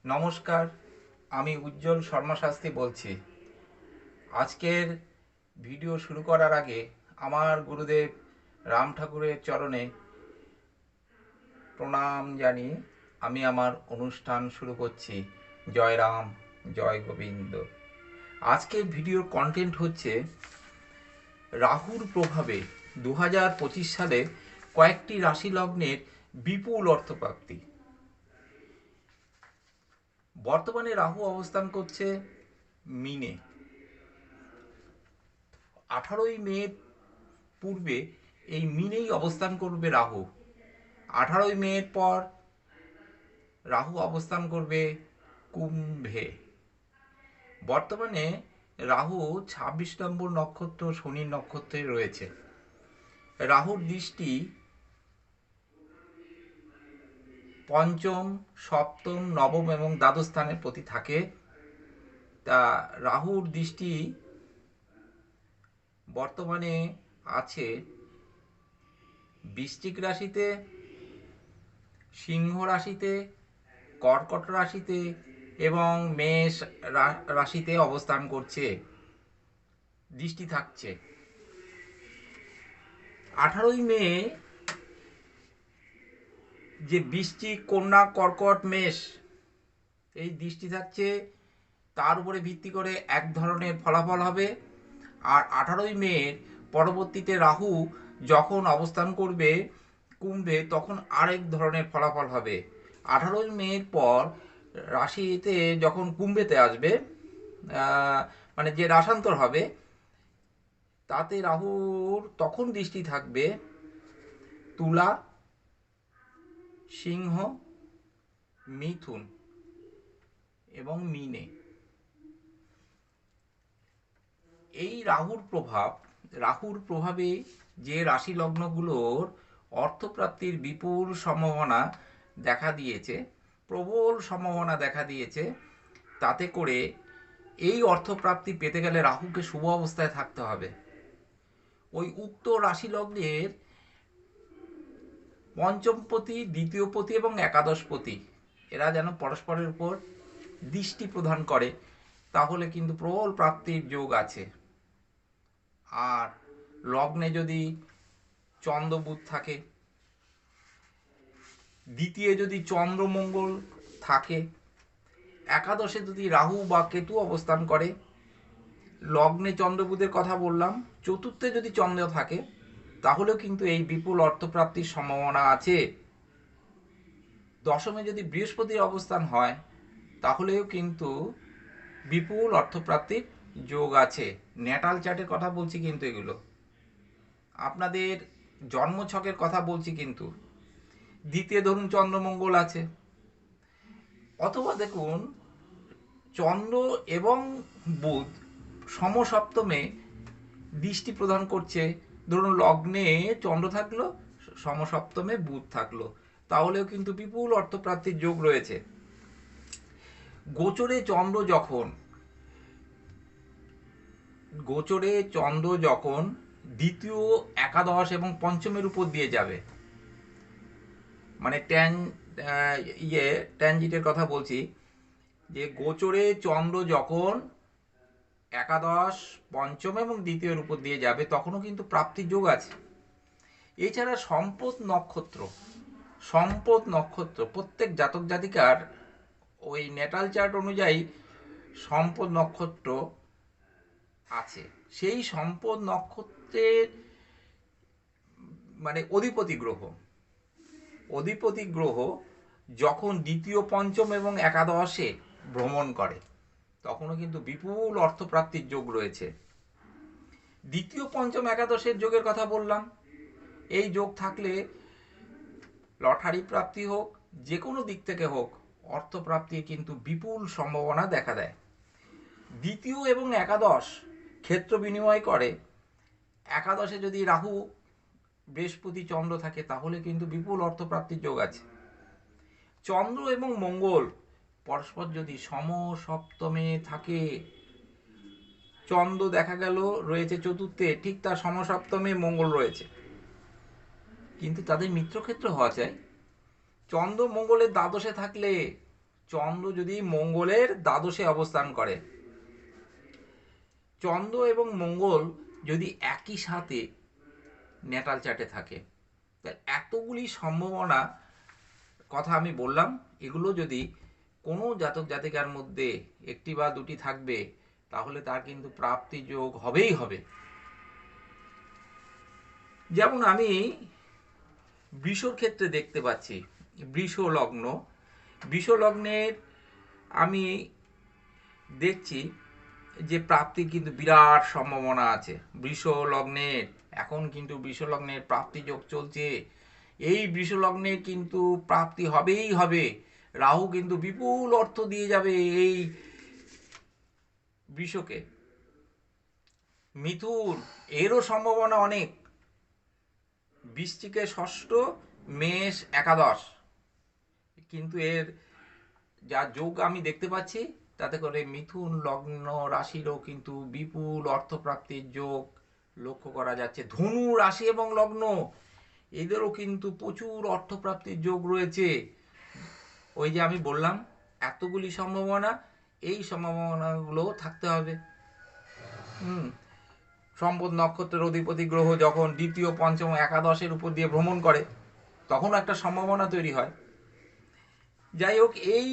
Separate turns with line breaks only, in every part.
নমস্কার, আমি উজ্জ্বল শর্মা শাস্ত্রী বলছি। আজকের ভিডিও শুরু করার আগে আমার গুরুদেব রাম ঠাকুরের চরণে প্রণাম জানিয়ে আমি আমার অনুষ্ঠান শুরু করছি। জয় রাম, জয় গোবিন্দ। আজকের ভিডিওর কন্টেন্ট হচ্ছে রাহুর প্রভাবে 2025 সালে কয়েকটি রাশি লগ্নের বিপুল অর্থপ্রাপ্তি। বর্তমানে রাহু অবস্থান করছে মিনে। 18ই মে পূর্বে এই মিনেই অবস্থান করবে রাহু। 18ই মে পর রাহু অবস্থান করবে কুম্ভে। বর্তমানে রাহু 26 নম্বর নক্ষত্র শনির নক্ষত্রে রয়েছে। রাহুর দৃষ্টি পঞ্চম, সপ্তম, নবম এবং দ্বাদশ স্থানের প্রতি থাকে। তা রাহুর দৃষ্টি বর্তমানে আছে বৃশ্চিক রাশিতে, সিংহ রাশিতে, কর্কট রাশিতে এবং মেষ রাশিতে অবস্থান করছে, দৃষ্টি থাকছে। 18ই মে যে বৃশ্চিক, কন্যা, কর্কট, মেষ এই দৃষ্টি থাকছে, তার উপরে ভিত্তি করে এক ধরনের ফলাফল হবে। আর 18ই মে পরবর্তীতে রাহু যখন অবস্থান করবে কুম্ভে, তখন আরেক ধরনের ফলাফল হবে। 18ই মে পর রাশিতে যখন কুম্ভেতে আসবে, মানে যে রাশান্তর হবে, তাতে রাহুর তখন দৃষ্টি থাকবে তুলা, সিংহ, মিথুন এবং মিনে। এই রাহুর প্রভাবে যে রাশি লগ্নগুলোর অর্থপ্রাপ্তির বিপুল সম্ভাবনা দেখা দিয়েছে, প্রবল সম্ভাবনা দেখা দিয়েছে, তাতে করে এই অর্থপ্রাপ্তি পেতে গেলে রাহুকে শুভ অবস্থায় থাকতে হবে। ওই উক্ত রাশি লগ্নের পঞ্চমপতি, দ্বিতীয়পতি এবং একাদশপতি এরা যেন পরস্পরের উপর দৃষ্টি প্রদান করে, তাহলে কিন্তু প্রবল প্রাপ্তির যোগ আছে। আর লগ্নে যদি চন্দ্রবুধ থাকে, দ্বিতীয় যদি চন্দ্রমঙ্গল থাকে, একাদশে যদি রাহু বা কেতু অবস্থান করে, লগ্নে চন্দ্রবুধের কথা বললাম, চতুর্থে যদি চন্দ্র থাকে, তাহলেও কিন্তু এই বিপুল অর্থপ্রাপ্তির সম্ভাবনা আছে। দশমে যদি বৃহস্পতির অবস্থান হয়, তাহলেও কিন্তু বিপুল অর্থপ্রাপ্তির যোগ আছে। ন্যাটাল চার্টের কথা বলছি কিন্তু, এগুলো আপনাদের জন্মছকের কথা বলছি কিন্তু। দ্বিতীয় ধরুন চন্দ্রমঙ্গল আছে, অথবা দেখুন চন্দ্র এবং বুধ সমসপ্তমে দৃষ্টি প্রদান করছে। ধরুন লগ্নে চন্দ্র থাকলো, সমসপ্তমে বুধ থাকলো, তাহলেও কিন্তু বিপুল অর্থপ্রাপ্তির যোগ রয়েছে। গোচরে চন্দ্র যখন দ্বিতীয়, একাদশ এবং পঞ্চমের উপর দিয়ে যাবে, মানে ট্যানজিটের কথা বলছি, যে গোচরে চন্দ্র যখন একাদশ, পঞ্চম এবং দ্বিতীয়ের উপর দিয়ে যাবে, তখনও কিন্তু প্রাপ্তির যোগ আছে। এছাড়া সম্পদ নক্ষত্র প্রত্যেক জাতক জাতিকার ওই নেটাল চার্ট অনুযায়ী সম্পদ নক্ষত্র আছে। সেই সম্পদ নক্ষত্রের মানে অধিপতি গ্রহ যখন দ্বিতীয়, পঞ্চম এবং একাদশে ভ্রমণ করে, তখনও কিন্তু বিপুল অর্থপ্রাপ্তির যোগ রয়েছে। দ্বিতীয়, পঞ্চম, একাদশের যোগের কথা বললাম। এই যোগ থাকলে লটারি প্রাপ্তি হোক, যে কোনো দিক থেকে হোক, অর্থপ্রাপ্তির কিন্তু বিপুল সম্ভাবনা দেখা দেয়। দ্বিতীয় এবং একাদশ ক্ষেত্র বিনিময় করে। একাদশে যদি রাহু, বৃহস্পতি, চন্দ্র থাকে, তাহলে কিন্তু বিপুল অর্থপ্রাপ্তির যোগ আছে। চন্দ্র এবং মঙ্গল পরস্পর যদি সমসপ্তমে থাকে, চন্দ্র দেখা গেল রয়েছে চতুর্থে, ঠিক তার সমসপ্তমে মঙ্গল রয়েছে, কিন্তু তাদের মিত্রক্ষেত্র হওয়া চাই। চন্দ্র মঙ্গলের দ্বাদশে থাকলে চন্দ্র যদি মঙ্গলের দ্বাদশে অবস্থান করে, চন্দ্র এবং মঙ্গল যদি একই সাথে ন্যাটাল চার্টে থাকে, এতগুলি সম্ভাবনা কথা আমি বললাম, এগুলো যদি কোনো জাতক জাতিকার মধ্যে একটি বা দুটি থাকবে, তাহলে তার কিন্তু প্রাপ্তি যোগ হবেই হবে। যেমন আমি বৃষর ক্ষেত্রে দেখতে পাচ্ছি, বৃষ লগ্নের আমি দেখছি যে প্রাপ্তির কিন্তু বিরাট সম্ভাবনা আছে বৃষ লগ্নের। এখন কিন্তু বৃষ লগ্নের প্রাপ্তি যোগ চলছে, এই বৃষ লগ্নের কিন্তু প্রাপ্তি হবেই হবে। রাহু কিন্তু বিপুল অর্থ দিয়ে যাবে এই বৃষকে। মিথুন, এরও সম্ভাবনা অনেক, বৃশ্চিকে ষষ্ঠ, মেষ একাদশ, কিন্তু এর যা যোগ আমি দেখতে পাচ্ছি তাতে করে মিথুন লগ্ন রাশিরও কিন্তু বিপুল অর্থপ্রাপ্তির যোগ লক্ষ্য করা যাচ্ছে। ধনু রাশি এবং লগ্ন, এদেরও কিন্তু প্রচুর অর্থপ্রাপ্তির যোগ রয়েছে। ওই যে আমি বললাম এতগুলি সম্ভাবনা, এই সম্ভাবনাগুলো থাকতে হবে। সম্পদ নক্ষত্রের অধিপতি গ্রহ যখন দ্বিতীয়, পঞ্চম, একাদশের উপর দিয়ে ভ্রমণ করে, তখন একটা সম্ভাবনা তৈরি হয়। যাই হোক, এই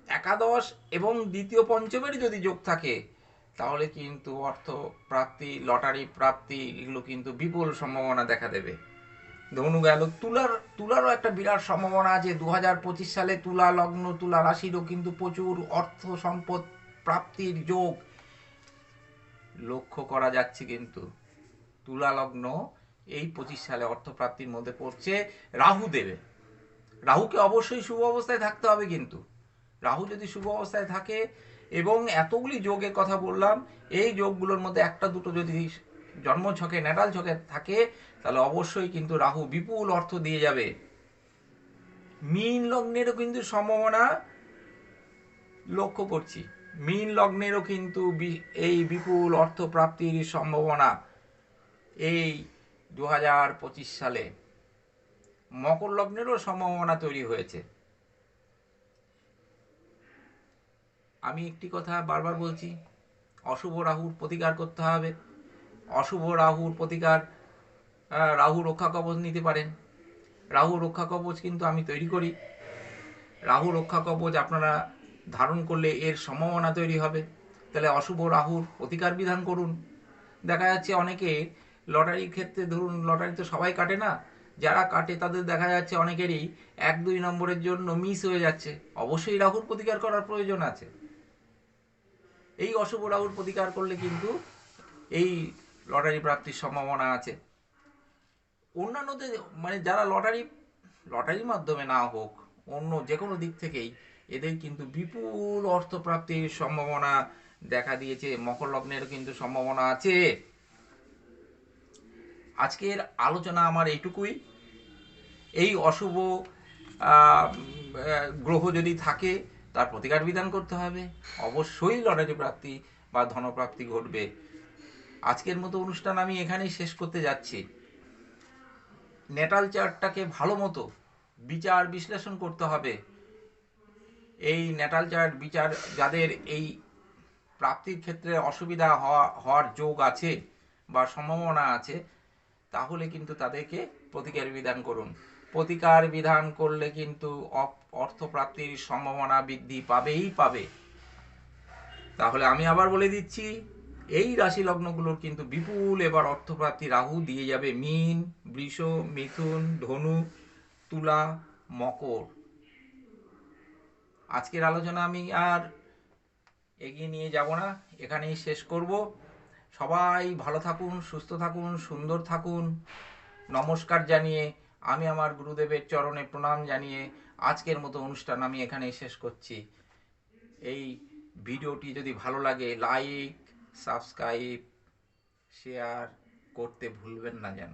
একাদশ এবং দ্বিতীয় পঞ্চমের যদি যোগ থাকে, তাহলে কিন্তু অর্থ প্রাপ্তি, লটারি প্রাপ্তি, এগুলো কিন্তু বিপুল সম্ভাবনা দেখা দেবে। ধনু গেল, তুলারও একটা বিরাট সম্ভাবনা আছে। 2025 সালে তুলা লগ্ন, তুলা রাশিরও কিন্তু প্রচুর অর্থ সম্পদ প্রাপ্তির যোগ লক্ষ্য করা যাচ্ছে। কিন্তু তুলা লগ্ন এই 25 সালে অর্থপ্রাপ্তির মধ্যে পড়ছে। রাহু দেবে, রাহুকে অবশ্যই শুভ অবস্থায় থাকতে হবে। কিন্তু রাহু যদি শুভ অবস্থায় থাকে এবং এতগুলি যোগের কথা বললাম, এই যোগগুলোর মধ্যে একটা দুটো যদি জন্মছকে, ন্যাটাল ছকে থাকে, তাহলে অবশ্যই কিন্তু রাহু বিপুল অর্থ দিয়ে যাবে। মীন লগ্নেরও কিন্তু সম্ভাবনা লক্ষ্য করছি, মীন লগ্নেরও কিন্তু এই বিপুল অর্থ প্রাপ্তির সম্ভাবনা এই 2025 সালে। মকর লগ্নেরও সম্ভাবনা তৈরি হয়েছে। আমি একটি কথা বারবার বলছি, অশুভ রাহুর প্রতিকার করতে হবে। অশুভ রাহুর প্রতিকার, রাহু রক্ষা কবচ নিতে পারেন। রাহু রক্ষা কবচ কিন্তু আমি তৈরি করি। রাহু রক্ষা কবচ আপনারা ধারণ করলে এর সম্ভাবনা তৈরি হবে। তাহলে অশুভ রাহুর প্রতিকার বিধান করুন। দেখা যাচ্ছে অনেকে লটারির ক্ষেত্রে, ধরুন লটারি তো সবাই কাটে না, যারা কাটে তাদের দেখা যাচ্ছে অনেকেরই 1-2 নম্বরের জন্য মিস হয়ে যাচ্ছে। অবশ্যই রাহুর প্রতিকার করার প্রয়োজন আছে। এই অশুভ রাহুর প্রতিকার করলে কিন্তু এই লটারি প্রাপ্তির সম্ভাবনা আছে। অন্যান্যদের মানে যারা লটারির মাধ্যমে না হোক, অন্য যে কোনো দিক থেকেই এদের কিন্তু বিপুল অর্থপ্রাপ্তির সম্ভাবনা দেখা দিয়েছে। মকর লগ্নের কিন্তু সম্ভাবনা আছে। আজকের আলোচনা আমার এইটুকুই। এই অশুভ গ্রহ যদি থাকে, তার প্রতিকার বিধান করতে হবে। অবশ্যই লটারি প্রাপ্তি বা ধনপ্রাপ্তি ঘটবে। আজকের মতো অনুষ্ঠান আমি এখানেই শেষ করতে যাচ্ছি। ন্যাটাল চার্টটাকে ভালো মতো বিচার বিশ্লেষণ করতে হবে। এই ন্যাটাল চার্ট বিচার, যাদের এই প্রাপ্তির ক্ষেত্রে অসুবিধা হওয়ার যোগ আছে বা সম্ভাবনা আছে, তাহলে কিন্তু তাদেরকে প্রতিকার বিধান করুন। প্রতিকার বিধান করলে কিন্তু অর্থপ্রাপ্তির সম্ভাবনা বৃদ্ধি পাবেই পাবে। তাহলে আমি আবার বলে দিচ্ছি, এই রাশি লগ্নগুলোর কিন্তু বিপুল এবার অর্থপ্রাপ্তি রাহু দিয়ে যাবে। মীন, বৃষ, মিথুন, ধনু, তুলা, মকর। আজকের আলোচনা আমি আর এগিয়ে নিয়ে যাব না, এখানেই শেষ করব। সবাই ভালো থাকুন, সুস্থ থাকুন, সুন্দর থাকুন। নমস্কার জানিয়ে, আমি আমার গুরুদেবের চরণে প্রণাম জানিয়ে আজকের মতো অনুষ্ঠান আমি এখানেই শেষ করছি। এই ভিডিওটি যদি ভালো লাগে, লাইক, সাবস্ক্রাইব, শেয়ার করতে ভুলবেন না যেন।